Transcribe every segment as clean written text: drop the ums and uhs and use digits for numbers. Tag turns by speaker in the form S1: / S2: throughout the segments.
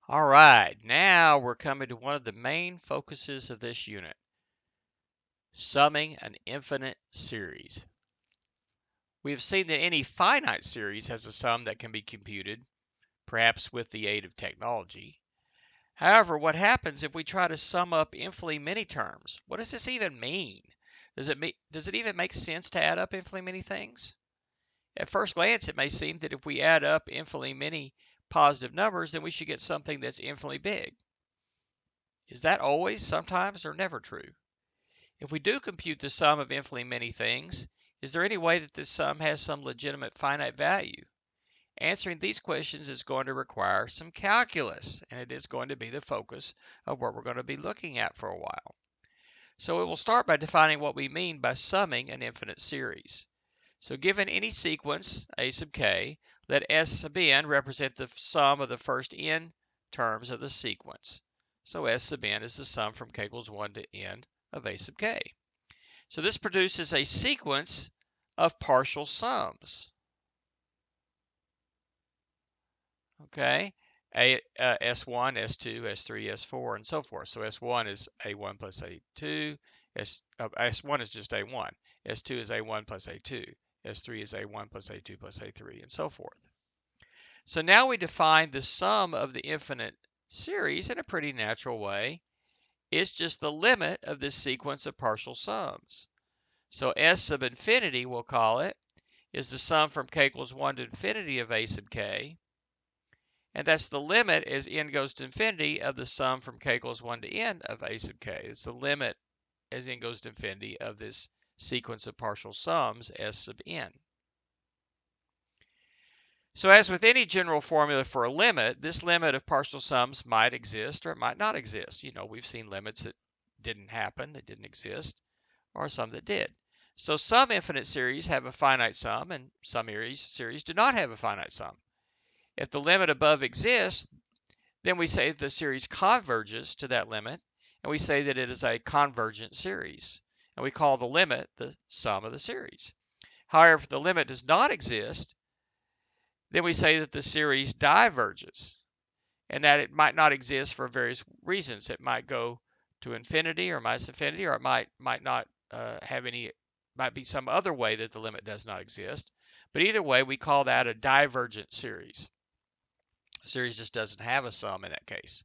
S1: All right, now we're coming to one of the main focuses of this unit, summing an infinite series. We have seen that any finite series has a sum that can be computed, perhaps with the aid of technology. However, what happens if we try to sum up infinitely many terms? What does this even mean? Does it even make sense to add up infinitely many things? At first glance, it may seem that if we add up infinitely many positive numbers, then we should get something that's infinitely big. Is that always, sometimes, or never true? If we do compute the sum of infinitely many things, is there any way that this sum has some legitimate finite value? Answering these questions is going to require some calculus, and it is going to be the focus of what we're going to be looking at for a while. So we will start by defining what we mean by summing an infinite series. So given any sequence, a sub k, let s sub n represent the sum of the first n terms of the sequence. So s sub n is the sum from k equals 1 to n of a sub k. So this produces a sequence of partial sums. Okay, S1, S2, S3, S4, and so forth. So S1 is A1 plus A2, S1 is just A1, S2 is A1 plus A2, S3 is A1 plus A2 plus A3, and so forth. So now we define the sum of the infinite series in a pretty natural way. It's just the limit of this sequence of partial sums. So S sub infinity, we'll call it, is the sum from k equals 1 to infinity of a sub k. And that's the limit as n goes to infinity of the sum from k equals 1 to n of a sub k. It's the limit as n goes to infinity of this sequence of partial sums s sub n. So as with any general formula for a limit, this limit of partial sums might exist or it might not exist. You know, we've seen limits that didn't happen, that didn't exist, or some that did. So some infinite series have a finite sum and some series do not have a finite sum. If the limit above exists, then we say the series converges to that limit, and we say that it is a convergent series. And we call the limit the sum of the series. However, if the limit does not exist, then we say that the series diverges, and that it might not exist for various reasons. It might go to infinity or minus infinity, or it might not might be some other way that the limit does not exist. But either way, we call that a divergent series. The series just doesn't have a sum in that case.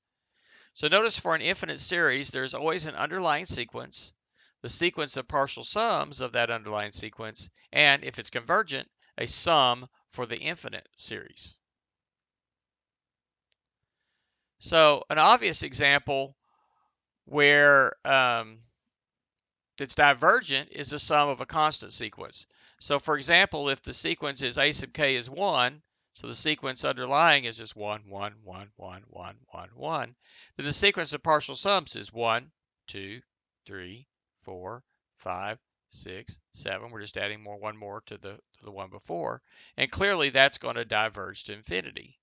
S1: So notice for an infinite series, there's always an underlying sequence, the sequence of partial sums of that underlying sequence, and if it's convergent, a sum for the infinite series. So an obvious example where that's divergent is the sum of a constant sequence. So for example, if the sequence is a sub k is 1, so the sequence underlying is just 1, 1, 1, 1, 1, 1, 1, then the sequence of partial sums is 1, 2, 3, 4, 5, 6, 7. We're just adding one more to the one before. And clearly that's going to diverge to infinity.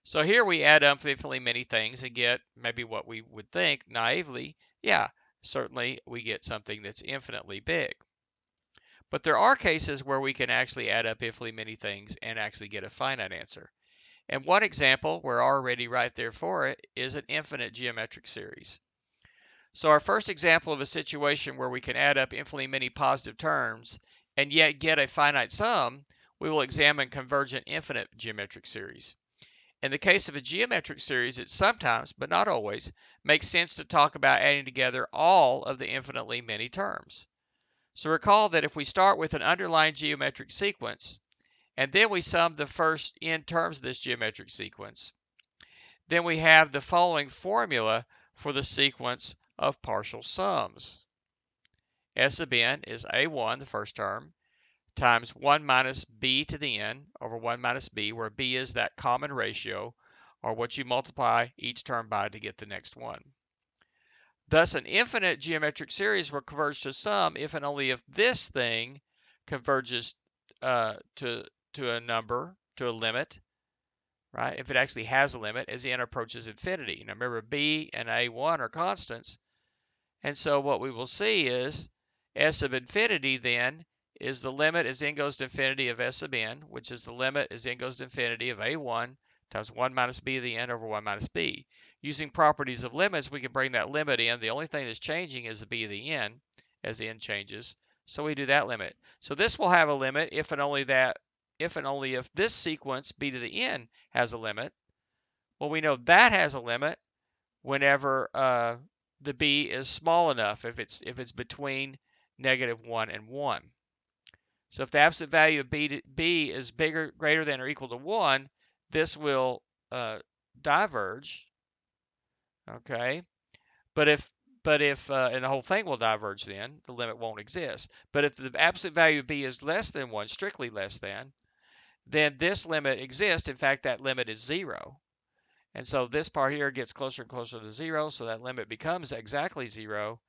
S1: So here we add up infinitely many things and get maybe what we would think naively, yeah, certainly we get something that's infinitely big. But there are cases where we can actually add up infinitely many things and actually get a finite answer. And one example, we're already right there for it, is an infinite geometric series. So our first example of a situation where we can add up infinitely many positive terms and yet get a finite sum, we will examine convergent infinite geometric series. In the case of a geometric series, it sometimes, but not always, makes sense to talk about adding together all of the infinitely many terms. So recall that if we start with an underlying geometric sequence, and then we sum the first n terms of this geometric sequence, then we have the following formula for the sequence of partial sums. S sub n is a1, the first term, times 1 minus b to the n over 1 minus b, where b is that common ratio, or what you multiply each term by to get the next one. Thus, an infinite geometric series will converge to sum if and only if this thing converges to a number, to a limit, right? If it actually has a limit as n approaches infinity. Now remember, b and a1 are constants, and so what we will see is s sub infinity then is the limit as n goes to infinity of s sub n, which is the limit as n goes to infinity of a1 times 1 minus b to the n over 1 minus b. Using properties of limits, we can bring that limit in. The only thing that's changing is the b to the n as the n changes. So we do that limit. So this will have a limit if and only if this sequence b to the n has a limit. Well, we know that has a limit whenever the b is small enough, if it's between -1 and 1. So if the absolute value of b is greater than or equal to 1, this will diverge. Okay, but if and the whole thing will diverge, then the limit won't exist. But if the absolute value of b is less than 1, strictly less than, then this limit exists. In fact, that limit is 0. And so this part here gets closer and closer to 0, so that limit becomes exactly 0,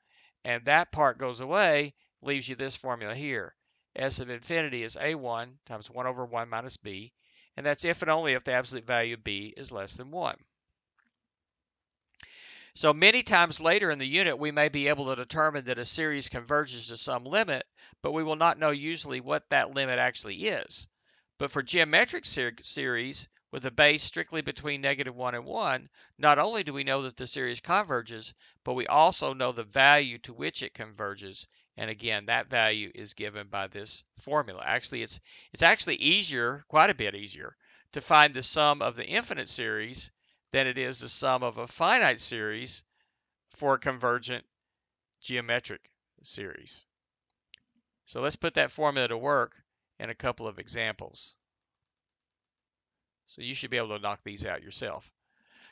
S1: and that part goes away, leaves you this formula here. S of infinity is a1 times 1 over 1 minus b, and that's if and only if the absolute value of b is less than 1. So many times later in the unit, we may be able to determine that a series converges to some limit, but we will not know usually what that limit actually is. But for geometric series with a base strictly between -1 and 1, not only do we know that the series converges, but we also know the value to which it converges. And again, that value is given by this formula. Actually, it's actually easier, quite a bit easier, to find the sum of the infinite series than it is the sum of a finite series for a convergent geometric series. So let's put that formula to work in a couple of examples. So you should be able to knock these out yourself.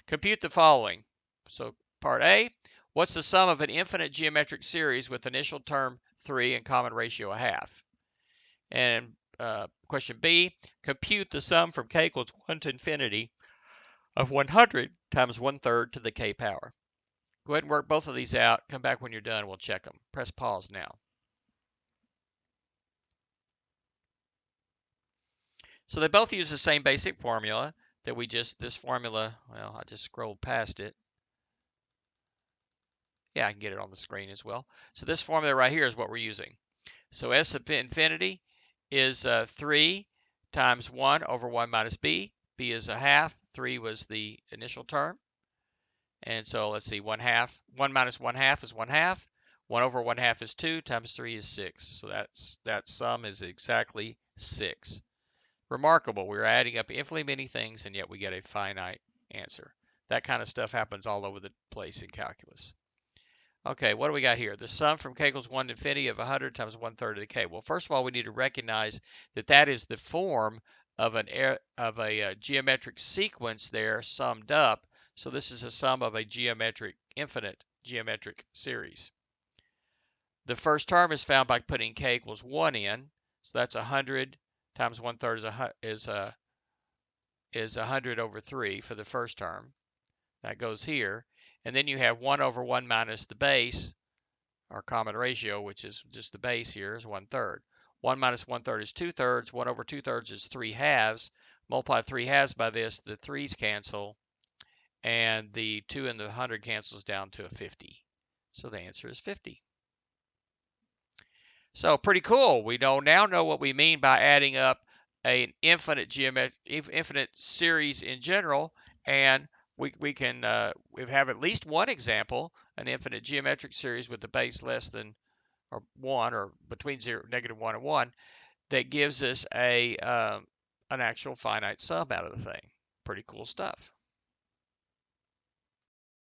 S1: Compute the following. So part A, what's the sum of an infinite geometric series with initial term 3 and common ratio 1/2? And question B, compute the sum from k equals 1 to infinity of 100 times 1/3 to the k power. Go ahead and work both of these out. Come back when you're done. We'll check them. Press pause now. So they both use the same basic formula that this formula, well, I just scrolled past it. Yeah, I can get it on the screen as well. So this formula right here is what we're using. So S of infinity is 3 times 1 over 1 minus b. b is 1/2. 3 was the initial term. And so let's see, 1/2. 1 minus 1/2 is 1/2. 1 over 1/2 is 2 times 3 is 6. So that sum is exactly 6. Remarkable. We're adding up infinitely many things, and yet we get a finite answer. That kind of stuff happens all over the place in calculus. Okay, what do we got here? The sum from k equals 1 to infinity of 100 times 1/3 of the k. Well, first of all, we need to recognize that that is the form of a geometric sequence there summed up. So this is a sum of a infinite geometric series. The first term is found by putting k equals 1 in. So that's 100 times 1/3 is 100 over 3 for the first term. That goes here. And then you have 1 over 1 minus the base, our common ratio, which is just the base here, is 1/3. 1 minus 1/3 is 2/3. 1 over 2/3 is 3/2. Multiply 3/2 by this, the 3's cancel, and the 2 and the 100 cancels down to a 50. So the answer is 50. So pretty cool. We now know what we mean by adding up an infinite series in general, and we have at least one example, an infinite geometric series with the base less than or 1 or between -1 and 1, that gives us an actual finite sum out of the thing. Pretty cool stuff.